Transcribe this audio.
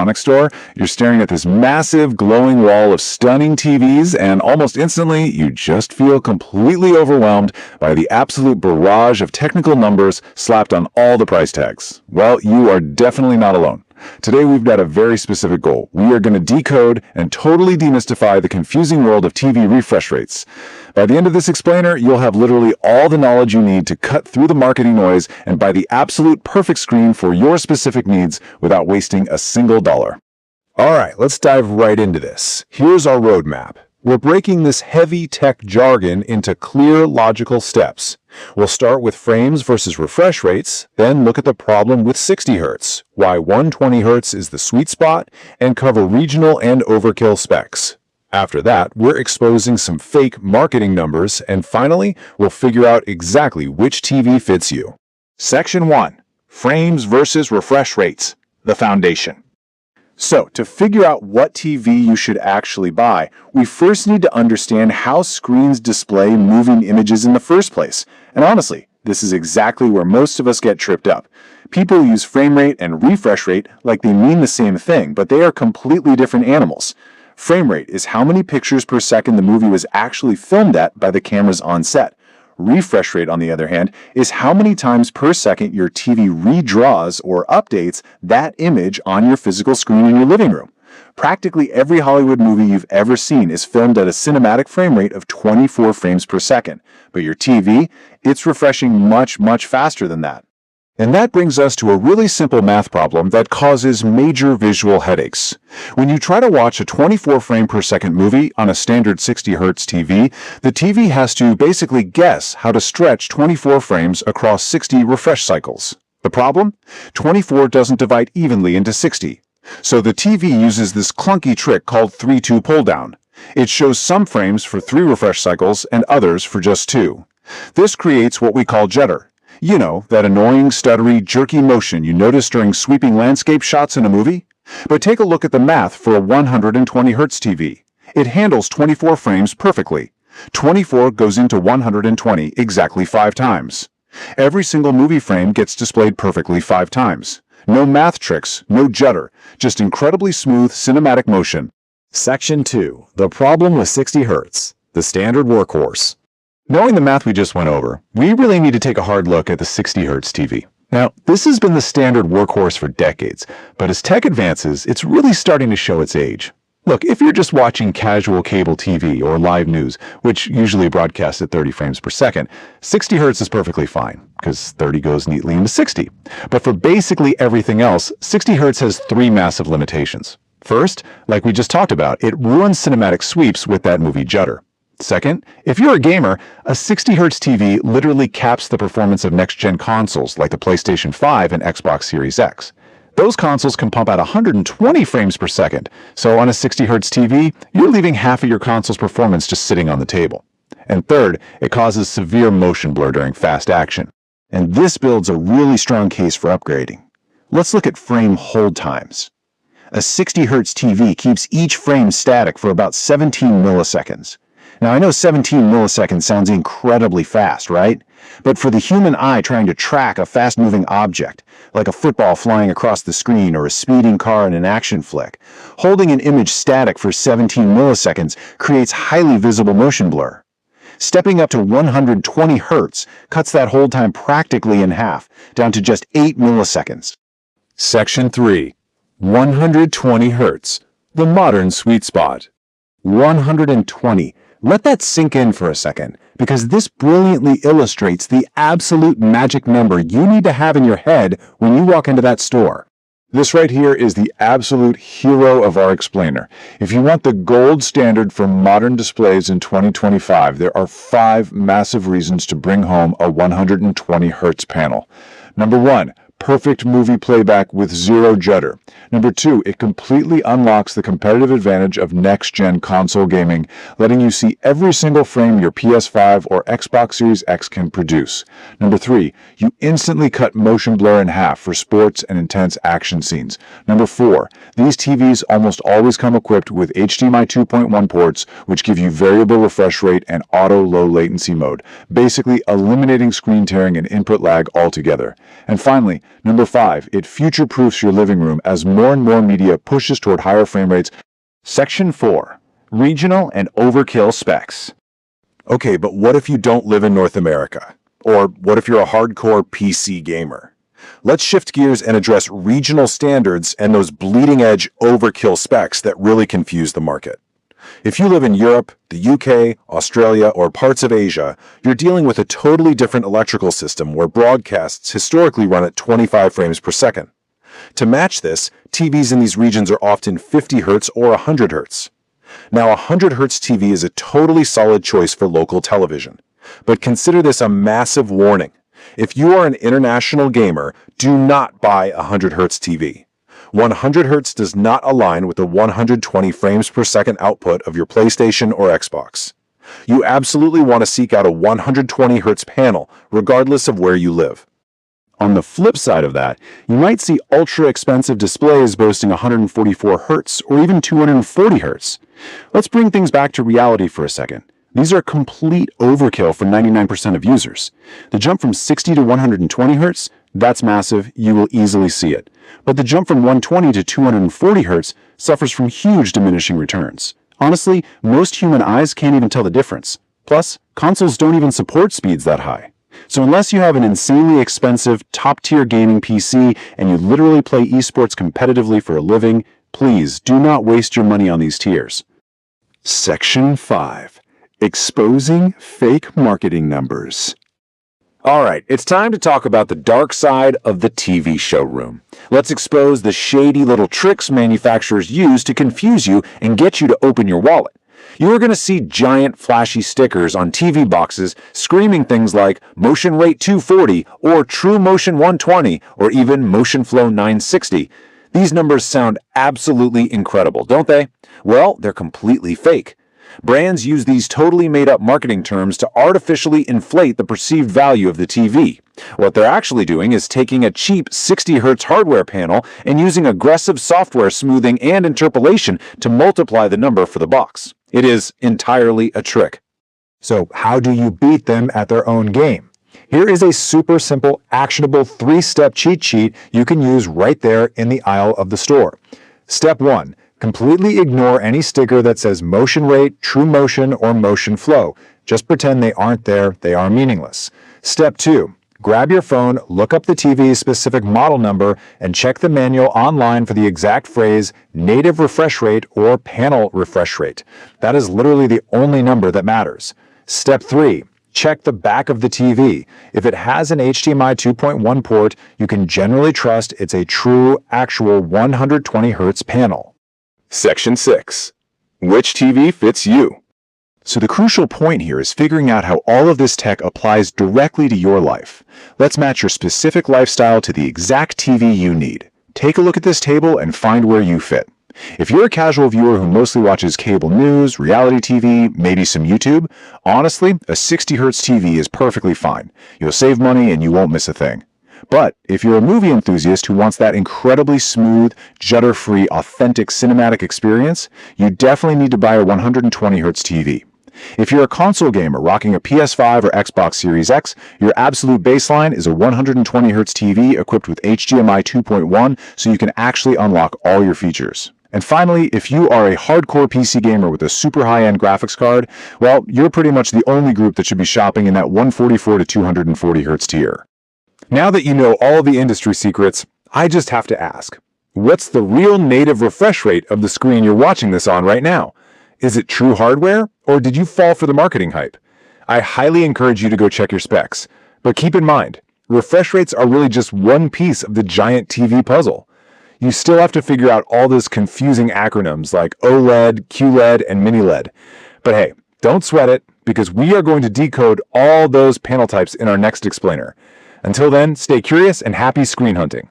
electronics store, you're staring at this massive glowing wall of stunning TVs, and almost instantly you just feel completely overwhelmed by the absolute barrage of technical numbers slapped on all the price tags. Well, you are definitely not alone. Today we've got a very specific goal. We are going to decode and totally demystify the confusing world of TV refresh rates. By the end of this explainer, you'll have literally all the knowledge you need to cut through the marketing noise and buy the absolute perfect screen for your specific needs without wasting a single dollar. Alright, let's dive right into this. Here's our roadmap. We're breaking this heavy tech jargon into clear, logical steps. We'll start with frames versus refresh rates, then look at the problem with 60 Hz, why 120 Hz is the sweet spot, and cover regional and overkill specs. After that, we're exposing some fake marketing numbers, and finally, we'll figure out exactly which TV fits you. Section 1. Frames versus refresh rates. The foundation. So, to figure out what TV you should actually buy, we first need to understand how screens display moving images in the first place. And honestly, this is exactly where most of us get tripped up. People use frame rate and refresh rate like they mean the same thing, but they are completely different animals. Frame rate is how many pictures per second the movie was actually filmed at by the cameras on set. Refresh rate, on the other hand, is how many times per second your TV redraws or updates that image on your physical screen in your living room. Practically every Hollywood movie you've ever seen is filmed at a cinematic frame rate of 24 frames per second. But your TV, it's refreshing much, much faster than that. And that brings us to a really simple math problem that causes major visual headaches. When you try to watch a 24 frame per second movie on a standard 60 Hz TV, the TV has to basically guess how to stretch 24 frames across 60 refresh cycles. The problem? 24 doesn't divide evenly into 60. So the TV uses this clunky trick called 3-2 pull down. It shows some frames for 3 refresh cycles and others for just 2. This creates what we call jitter. You know, that annoying, stuttery, jerky motion you notice during sweeping landscape shots in a movie? But take a look at the math for a 120 Hz TV. It handles 24 frames perfectly. 24 goes into 120 exactly 5 times. Every single movie frame gets displayed perfectly 5 times. No math tricks, no judder, just incredibly smooth cinematic motion. Section 2. The problem with 60 Hz. The standard workhorse. Knowing the math we just went over, we really need to take a hard look at the 60 Hz TV. Now, this has been the standard workhorse for decades, but as tech advances, it's really starting to show its age. Look, if you're just watching casual cable TV or live news, which usually broadcasts at 30 frames per second, 60 Hz is perfectly fine, because 30 goes neatly into 60. But for basically everything else, 60 Hz has 3 massive limitations. First, like we just talked about, it ruins cinematic sweeps with that movie judder. Second, if you're a gamer, a 60 Hz TV literally caps the performance of next-gen consoles like the PlayStation 5 and Xbox Series X. Those consoles can pump out 120 frames per second, so on a 60 Hz TV, you're leaving half of your console's performance just sitting on the table. And third, it causes severe motion blur during fast action. And this builds a really strong case for upgrading. Let's look at frame hold times. A 60 Hz TV keeps each frame static for about 17 milliseconds. Now, I know 17 milliseconds sounds incredibly fast, right? But for the human eye trying to track a fast-moving object, like a football flying across the screen or a speeding car in an action flick, holding an image static for 17 milliseconds creates highly visible motion blur. Stepping up to 120 Hz cuts that hold time practically in half, down to just 8 milliseconds. Section 3. 120 Hz. The modern sweet spot. 120. Let that sink in for a second, because this brilliantly illustrates the absolute magic number you need to have in your head when you walk into that store. This right here is the absolute hero of our explainer. If you want the gold standard for modern displays in 2025, there are 5 massive reasons to bring home a 120 Hz panel. Number 1, perfect movie playback with 0 judder. Number 2, it completely unlocks the competitive advantage of next-gen console gaming, letting you see every single frame your PS5 or Xbox Series X can produce. Number 3, you instantly cut motion blur in half for sports and intense action scenes. Number 4, these TVs almost always come equipped with HDMI 2.1 ports, which give you variable refresh rate and auto low latency mode, basically eliminating screen tearing and input lag altogether. And finally, Number 5, it future-proofs your living room as more and more media pushes toward higher frame rates. Section 4. Regional and overkill specs. Okay, but what if you don't live in North America? Or what if you're a hardcore PC gamer? Let's shift gears and address regional standards and those bleeding-edge overkill specs that really confuse the market. If you live in Europe, the UK, Australia, or parts of Asia, you're dealing with a totally different electrical system where broadcasts historically run at 25 frames per second. To match this, TVs in these regions are often 50 Hz or 100 Hz. Now, a 100 Hz TV is a totally solid choice for local television. But consider this a massive warning. If you are an international gamer, do not buy a 100 Hz TV. 100 Hz does not align with the 120 frames per second output of your PlayStation or Xbox. You absolutely want to seek out a 120 Hz panel, regardless of where you live. On the flip side of that, you might see ultra-expensive displays boasting 144 Hz or even 240 Hz. Let's bring things back to reality for a second. These are complete overkill for 99% of users. The jump from 60 to 120 Hz, that's massive, you will easily see it. But the jump from 120 to 240 Hz suffers from huge diminishing returns. Honestly, most human eyes can't even tell the difference. Plus, consoles don't even support speeds that high. So unless you have an insanely expensive, top-tier gaming PC and you literally play esports competitively for a living, please do not waste your money on these tiers. Section 5. Exposing fake marketing numbers. Alright, it's time to talk about the dark side of the TV showroom. Let's expose the shady little tricks manufacturers use to confuse you and get you to open your wallet. You are going to see giant flashy stickers on TV boxes screaming things like Motion Rate 240 or True Motion 120 or even Motion Flow 960. These numbers sound absolutely incredible, don't they? Well, they're completely fake. Brands use these totally made-up marketing terms to artificially inflate the perceived value of the TV. What they're actually doing is taking a cheap 60 Hz hardware panel and using aggressive software smoothing and interpolation to multiply the number for the box. It is entirely a trick. So how do you beat them at their own game? Here is a super simple, actionable 3-step cheat sheet you can use right there in the aisle of the store. Step 1. Completely ignore any sticker that says motion rate, true motion, or motion flow. Just pretend they aren't there, they are meaningless. Step 2. Grab your phone, look up the TV's specific model number, and check the manual online for the exact phrase native refresh rate or panel refresh rate. That is literally the only number that matters. Step 3. Check the back of the TV. If it has an HDMI 2.1 port, you can generally trust it's a true, actual 120 Hz panel. Section 6. Which TV fits you? So the crucial point here is figuring out how all of this tech applies directly to your life. Let's match your specific lifestyle to the exact TV you need. Take a look at this table and find where you fit. If you're a casual viewer who mostly watches cable news, reality TV, maybe some YouTube, honestly, a 60 Hz TV is perfectly fine. You'll save money and you won't miss a thing. But if you're a movie enthusiast who wants that incredibly smooth, judder-free, authentic cinematic experience, you definitely need to buy a 120 Hz TV. If you're a console gamer rocking a PS5 or Xbox Series X, your absolute baseline is a 120 Hz TV equipped with HDMI 2.1 so you can actually unlock all your features. And finally, if you are a hardcore PC gamer with a super high-end graphics card, well, you're pretty much the only group that should be shopping in that 144 to 240 Hz tier. Now that you know all the industry secrets, I just have to ask, what's the real native refresh rate of the screen you're watching this on right now? Is it true hardware, or did you fall for the marketing hype? I highly encourage you to go check your specs. But keep in mind, refresh rates are really just one piece of the giant TV puzzle. You still have to figure out all those confusing acronyms like OLED, QLED, and mini LED. But hey, don't sweat it, because we are going to decode all those panel types in our next explainer. Until then, stay curious and happy screen hunting.